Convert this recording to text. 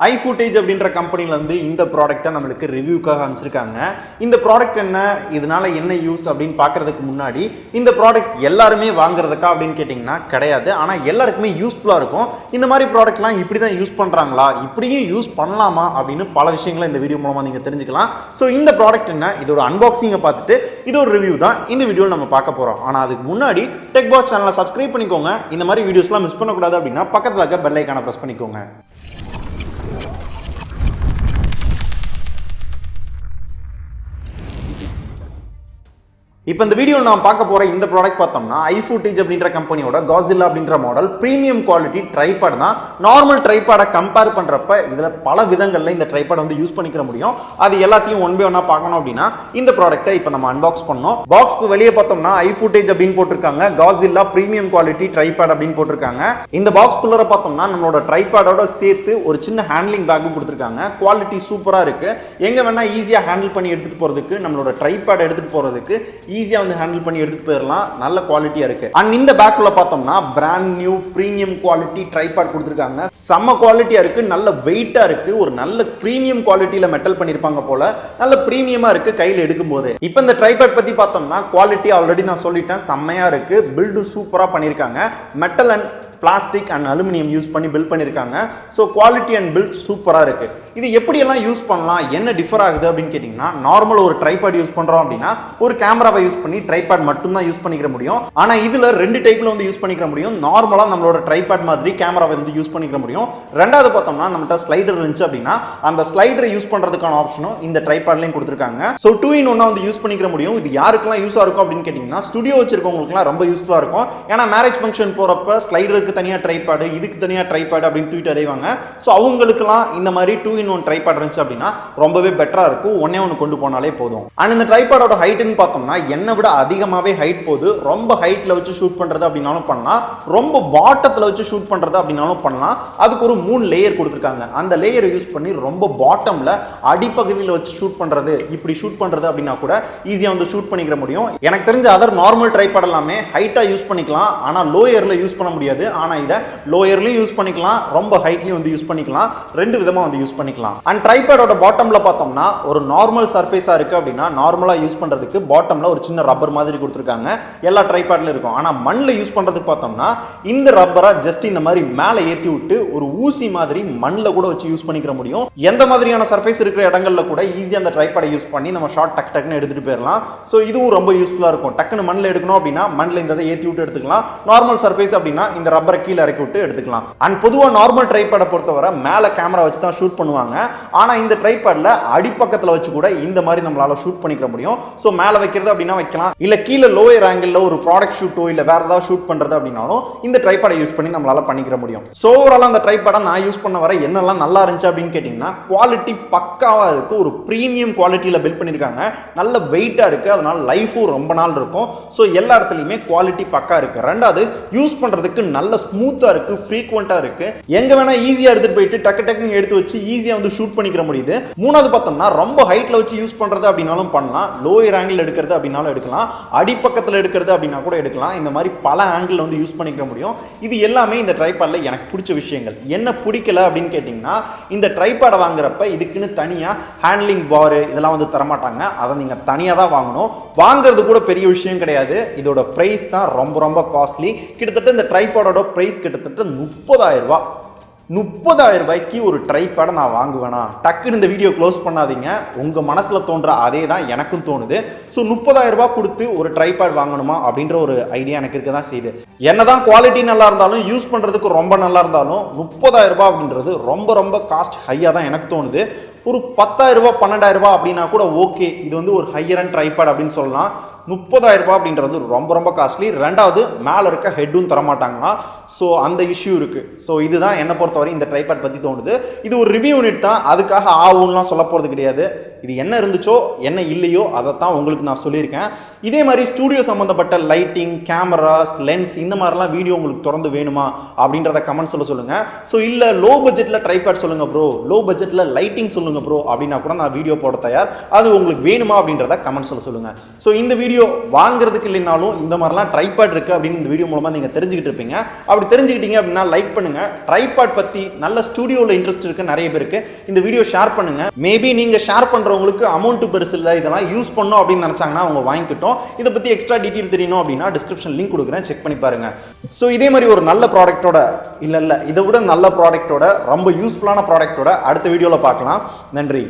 Ifootage அப்படின்ற கம்பெனில இருந்து இந்த ப்ராடக்ட்டை நமக்கு ரிவ்யூக்காக அனுப்பிச்சிருக்காங்க. இந்த ப்ராடக்ட் என்ன, இதனால என்ன யூஸ் அப்படின்னு பார்க்கறதுக்கு முன்னாடி இந்த ப்ராடக்ட் எல்லாருமே வாங்குறதுக்கா அப்படின்னு கேட்டிங்கன்னா கிடையாது. ஆனால் எல்லாருக்குமே யூஸ்ஃபுல்லாக இருக்கும். இந்த மாதிரி ப்ராடக்ட்லாம் இப்படி தான் யூஸ் பண்ணுறாங்களா, இப்படியும் யூஸ் பண்ணலாமா அப்படின்னு பல விஷயங்களை இந்த வீடியோ மூலமாக நீங்கள் தெரிஞ்சுக்கலாம். ஸோ இந்த ப்ராடக்ட் என்ன, இதோட அன்பாக்சிங்கை பார்த்துட்டு இது ஒரு ரிவ்யூ தான் இந்த வீடியோவில் நம்ம பார்க்க போகிறோம். ஆனால் அதுக்கு முன்னாடி டெக் பாக்ஸ் சேனலை சப்ஸ்கிரைப் பண்ணிக்கோங்க. இந்த மாதிரி வீடியோஸ்லாம் மிஸ் பண்ணக்கூடாது அப்படின்னா பக்கத்தில் இருக்க பெல் ஐக்கானை ப்ரெஸ் பண்ணிக்கோங்க. இப்போ இந்த வீடியோவில் நாம் பார்க்க போகிற இந்த ப்ராடக்ட் பார்த்தோம்னா Ifootage அப்படின்ற கம்பெனியோட Godzilla அப்படின்ற மாடல் ப்ரீமியம் குவாலிட்டி ட்ரைபாட் தான். நார்மல் ட்ரைபாடை கம்பேர் பண்ணுறப்ப இதில் பல விதங்களில் இந்த ட்ரைபாட் வந்து யூஸ் பண்ணிக்கிற முடியும். அது எல்லாத்தையும் ஒன் பை ஒன்னாக பார்க்கணும் அப்படின்னா இந்த ப்ராடக்ட்டை இப்போ நம்ம அன்பாக்ஸ் பண்ணோம். பாக்ஸ்க்கு வெளியே பார்த்தோம்னா Ifootage அப்படின்னு போட்டிருக்காங்க, Godzilla ப்ரீமியம் குவாலிட்டி ட்ரைபாட் அப்படின்னு போட்டிருக்காங்க. இந்த பாக்ஸ்குள்ளே பார்த்தோம்னா நம்மளோட ட்ரைபாடோட சேர்த்து ஒரு சின்ன ஹேண்ட்லிங் பேக்கும் கொடுத்துருக்காங்க. குவாலிட்டி சூப்பராக இருக்குது. எங்கே வேணால் ஈஸியாக ஹேண்டில் பண்ணி எடுத்துகிட்டு போகிறதுக்கு, நம்மளோட ட்ரைபாட் எடுத்துகிட்டு போகிறதுக்கு ஈஸியா வந்து ஹேண்டில் பண்ணி எடுத்துட்டு போயிடலாம். நல்ல குவாலிட்டியா இருக்கு. அண்ட் இந்த பேக்குள்ள பார்த்தோம்னா brand new premium quality tripod கொடுத்துருக்காங்க. செம்ம குவாலிட்டியா இருக்கு, நல்ல வெயிட்டா இருக்கு, ஒரு நல்ல பிரீமியம் குவாலிட்டியில மெட்டல் பண்ணிருப்பாங்க போல, நல்ல பிரீமியமா இருக்கு கையில எடுக்கும் போது. இப்போ இந்த ட்ரைபாட் பத்தி பார்த்தோம்னா குவாலிட்டி ஆல்ரெடி நான் சொல்லிட்டேன், செம்மையா இருக்கு. பில்டு சூப்பரா பண்ணிருக்காங்க. Metal and plastic and aluminium use பண்ணி பில்ட் பண்ணியிருக்காங்க. ஸோ குவாலிட்டி அண்ட் பில்ட் சூப்பராக இருக்குது. இது எப்படியெல்லாம் யூஸ் பண்ணலாம், என்ன டிஃபர் ஆகுது அப்படின்னு கேட்டிங்கன்னா, நார்மல் ஒரு ட்ரைபாட் யூஸ் பண்ணுறோம் அப்படின்னா ஒரு கேமராவை யூஸ் பண்ணி ட்ரைபாட் மட்டும்தான் யூஸ் பண்ணிக்கிற முடியும். ஆனால் இதில் ரெண்டு டைப்பில் வந்து யூஸ் பண்ணிக்கிற முடியும். நார்மலாக நம்மளோட ட்ரைபாட் மாதிரி கேமராவை வந்து யூஸ் பண்ணிக்கிற முடியும். ரெண்டாவது பார்த்தோம்னா நம்மகிட்ட ஸ்லைடர் இருந்துச்சு அப்படின்னா அந்த ஸ்லைடரை யூஸ் பண்ணுறதுக்கான ஆப்ஷனும் இந்த ட்ரைபாட்லையும் கொடுத்துருக்காங்க. ஸோ 2-in-1 வந்து யூஸ் பண்ணிக்கிற முடியும். இது யாருக்கெல்லாம் யூஸாக இருக்கும் அப்படின்னு கேட்டிங்கன்னா, ஸ்டுடியோ வச்சிருக்கவங்களுக்குலாம் ரொம்ப யூஸ்ஃபுல்லாக இருக்கும். ஏன்னா மேரேஜ் ஃபங்க்ஷன் போகிறப்ப ஸ்லைடருக்கு தனியா ட்ரைபாட், இதுக்கு தனியா ட்ரைபாட் அப்படின்னு தூக்கிட்டு அடைவாங்க. ஸோ அவங்களுக்குலாம் இந்த மாதிரி 2-in-1 ட்ரைபாட் இருந்துச்சு அப்படின்னா ரொம்பவே பெட்டரா இருக்கும். ஒன்னே ஒன்று கொண்டு போனாலே போதும். அண்ட் இந்த ட்ரைபாடோட ஹைட்னு பார்த்தோம்னா என்னை விட அதிகமாகவே ஹைட் போகுது. ரொம்ப ஹைட்ல வச்சு ஷூட் பண்றது அப்படின்னாலும் பண்ணலாம், ரொம்ப பாட்டத்தில் வச்சு ஷூட் பண்றது அப்படின்னாலும் பண்ணலாம். அதுக்கு ஒரு 3 லேயர் கொடுத்துருக்காங்க. அந்த லேயரை யூஸ் பண்ணி ரொம்ப பாட்டம்ல அடிப்பகுதியில் வச்சு ஷூட் பண்றது, இப்படி ஷூட் பண்றது அப்படின்னா கூட ஈஸியாக வந்து ஷூட் பண்ணிக்கிற முடியும். எனக்கு தெரிஞ்ச அதர் நார்மல் ட்ரைபாட் எல்லாமே ஹைட்டா யூஸ் பண்ணிக்கலாம், ஆனால் லோயர்ல யூஸ் பண்ண முடியாது. ஆனால் இதை லோயர்லயும் யூஸ் பண்ணிக்கலாம், ரொம்ப ஹைட்லயும் வந்து யூஸ் பண்ணிக்கலாம். ரெண்டு விதமா வந்து யூஸ் பண்ணிக்கலாம். அண்ட் ட்ரைபாடோட பாட்டம்ல பார்த்தோம்னா ஒரு நார்மல் சர்ஃபேஸா இருக்கு அப்படின்னா நார்மலா யூஸ் பண்றதுக்கு பாட்டம்ல ஒரு சின்ன ரப்பர் மாதிரி கொடுத்துருக்காங்க. எல்லா ட்ரைபாட்ல இருக்கும். ஆனா மண்ணில் யூஸ் பண்றதுக்கு பார்த்தோம்னா இந்த ரப்பரை ஜஸ்ட் இந்த மாதிரி மேலே ஏற்றி விட்டு ஒரு ஊசி மாதிரி மண்ணில் கூட வச்சு யூஸ் பண்ணிக்கிற முடியும். எந்த மாதிரியான சர்ஃபேஸ் இருக்கிற இடங்கள்ல கூட ஈஸியா அந்த ட்ரைபாடை யூஸ் பண்ணி நம்ம ஷார்ட் டக் டக்குன்னு எடுத்துட்டு போயிடலாம். ஸோ இதுவும் ரொம்ப யூஸ்ஃபுல்லா இருக்கும். டக்குன்னு மண்ணில் எடுக்கணும் அப்படின்னா மண்ணில் இந்த ஏற்றி விட்டு எடுத்துக்கலாம். நார்மல் சர்ஃபேஸ் அப்படின்னா இந்த ரப்பரை கீழே இறக்கி விட்டு எடுத்துக்கலாம். அண்ட் பொதுவா நார்மல் ட்ரைபாடை பொறுத்தவரை மேல கேமரா வச்சு தான் ஷூட் பண்ணுவாங்க. ஆனா இந்த ட்ரைபாட்ல அடிப்பக்கத்துல வச்சு கூட இந்த மாதிரி நம்மளால ஷூட் பண்ணிக்க முடியும். சோ மேல வைக்கிறது அப்படின்னா வைக்கலாம், இல்ல கீழே லோயர் ஆங்கிள் ஒரு ப்ராடக்ட் ஷூட்டோ இல்ல வேற ஏதாவது ஷூட் பண்றது அப்படின்னாலும் இந்த ட்ரைபாடை யூஸ் பண்ணி நம்மளால பண்ணிக்கிற முடியும். சோ ஓவரால் அந்த ட்ரைபாடை நான் யூஸ் பண்ண வர என்னெல்லாம் நல்லா இருந்துச்சு அப்படின்னு கேட்டீங்கன்னா, குவாலிட்டி பக்காவா இருக்கு. ஒரு பிரீமியம் குவாலிட்டியில பில்ட் பண்ணிருக்காங்க. நல்ல வெயிட்டா இருக்கு, அதனால லைஃபும் ரொம்ப நாள் இருக்கும். சோ எல்லா இடத்துலயுமே குவாலிட்டி பக்கா இருக்கு. ரெண்டாவது யூஸ் பண்றதுக்கு நல்ல ஸ்மூத்தா இருக்கு, ஃப்ரீக்வெண்டா இருக்கு. எங்க வேணா ஈஸியா எடுத்துட்டு போயிட்டு டக்கு டக்குன்னு எடுத்து வச்சு ஈஸியா வந்து ஷூட் பண்ணிக்கிற முடியுது. மூணாவது பார்த்தோம்னா ரொம்ப ஹைட்ல வச்சு யூஸ் பண்றது அப்படின்னாலும் பண்ணலாம், லோயர் ஆங்கிள் எடுக்கிறது அப்படின்னாலும் எடுக்கலாம், அடிப்பக்கத்தில் எடுக்கிறது அப்படின்னா கூட எடுக்கலாம். இந்த மாதிரி பல ஆங்கிள் வந்து யூஸ் பண்ணிக்கிற முடியும். இது எல்லாமே இந்த ட்ரைபாட்ல எனக்கு பிடிச்ச விஷயங்கள். என்ன பிடிக்கல அப்படின்னு கேட்டீங்கன்னா, இந்த ட்ரைபாடை வாங்குறப்ப இதுக்குன்னு தனியா ஹேண்ட்லிங் பார் இதெல்லாம் வந்து தரமாட்டாங்க. அதை நீங்க தனியா தான் வாங்கணும். வாங்குறது கூட பெரிய விஷயம் கிடையாது. இதோட பிரைஸ் தான் ரொம்ப ரொம்ப காஸ்ட்லி. கிட்டத்தட்ட இந்த ட்ரைபாடோட பிரைஸ் கிட்டத்தட்ட 30,000 ரூபாய். 30,000 ரூபாய்க்கு ஒரு ட்ரைபாடை நான் வாங்குவேனா? டக்குன்னு இந்த வீடியோ க்ளோஸ் பண்ணாதீங்க. உங்க மனசுல தோன்ற அதே தான் எனக்கும் தோணுது. ஸோ 30,000 ரூபாய் கொடுத்து ஒரு ட்ரைபாட் வாங்கணுமா அப்படின்ற ஒரு ஐடியா எனக்கு இருக்க தான் செய்யுது. என்னதான் குவாலிட்டி நல்லா இருந்தாலும் யூஸ் பண்றதுக்கு ரொம்ப நல்லா இருந்தாலும் 30,000 ரூபாய் அப்படின்றது ரொம்ப ரொம்ப காஸ்ட் ஹையா தான் எனக்கு தோணுது. ஒரு 10,000 ரூபாய் 12,000 ரூபாய் அப்படின்னா கூட ஓகே, இது வந்து ஒரு ஹையர் அண்ட் ட்ரைபாட் அப்படின்னு சொல்லலாம். 30,000 ரூபாய் அப்படின்றது ரொம்ப ரொம்ப காஸ்ட்லி. ரெண்டாவது மேலே இருக்க ஹெட்டும் தரமாட்டாங்களா, ஸோ அந்த இஷ்யூ இருக்கு. ஸோ இதுதான் என்னை பொறுத்தவரை இந்த ட்ரைபாட் பற்றி தோணுது. இது ஒரு ரிவ்யூ யூனிட் தான், அதுக்காக ஆகும்லாம் சொல்ல போகிறது கிடையாது. இது என்ன இருந்துச்சோ என்ன இல்லையோ அதை தான் உங்களுக்கு நான் சொல்லியிருக்கேன். இதே மாதிரி ஸ்டூடியோ சம்மந்தப்பட்ட லைட்டிங், கேமராஸ், லென்ஸ் இந்த மாதிரிலாம் வீடியோ உங்களுக்கு தொடர்ந்து வேணுமா அப்படின்றத கமெண்ட்ஸில் சொல்லுங்கள். ஸோ இல்லை லோ பட்ஜெட்டில் ட்ரைபாட் சொல்லுங்கள் ப்ரோ, லோ பட்ஜெட்டில் லைட்டிங் சொல்லுங்கள் ப்ரோ அப்படின்னா கூட நான் வீடியோ போட தயார். அது உங்களுக்கு வேணுமா அப்படின்றத கமெண்ட்ஸில் சொல்லுங்கள். ஸோ இந்த வீடியோ வீடியோ வாங்குறதுக்கு இல்லைனாலும் இந்த மாதிரிலாம் ட்ரைபாட் இருக்குது அப்படின்னு இந்த வீடியோ மூலமாக நீங்கள் தெரிஞ்சுக்கிட்டு இருப்பீங்க. அப்படி தெரிஞ்சுக்கிட்டீங்க அப்படின்னா லைக் பண்ணுங்கள். ட்ரைபாட் பற்றி நல்ல ஸ்டுடியோவில் இன்ட்ரெஸ்ட் இருக்குது நிறைய பேருக்கு, இந்த வீடியோ ஷேர் பண்ணுங்கள். மேபி நீங்கள் ஷேர் பண்ணுறவங்களுக்கு அமௌண்ட் பெருசு இல்லை, இதெல்லாம் யூஸ் பண்ணோம் அப்படின்னு நினச்சாங்கன்னா அவங்க வாங்கிக்கிட்டோம். இதை பற்றி எக்ஸ்ட்ரா டீட்டெயில் தெரியணும் அப்படின்னா டிஸ்கிரிப்ஷன் லிங்க் கொடுக்குறேன், செக் பண்ணி பாருங்கள். ஸோ இதே மாதிரி ஒரு நல்ல ப்ராடக்ட்டோட இல்லை இதை விட நல்ல ப்ராடக்ட்டோட ரொம்ப யூஸ்ஃபுல்லான ப்ராடக்ட்டோட அடுத்த வீடியோவில் பார்க்கலாம். நன்றி.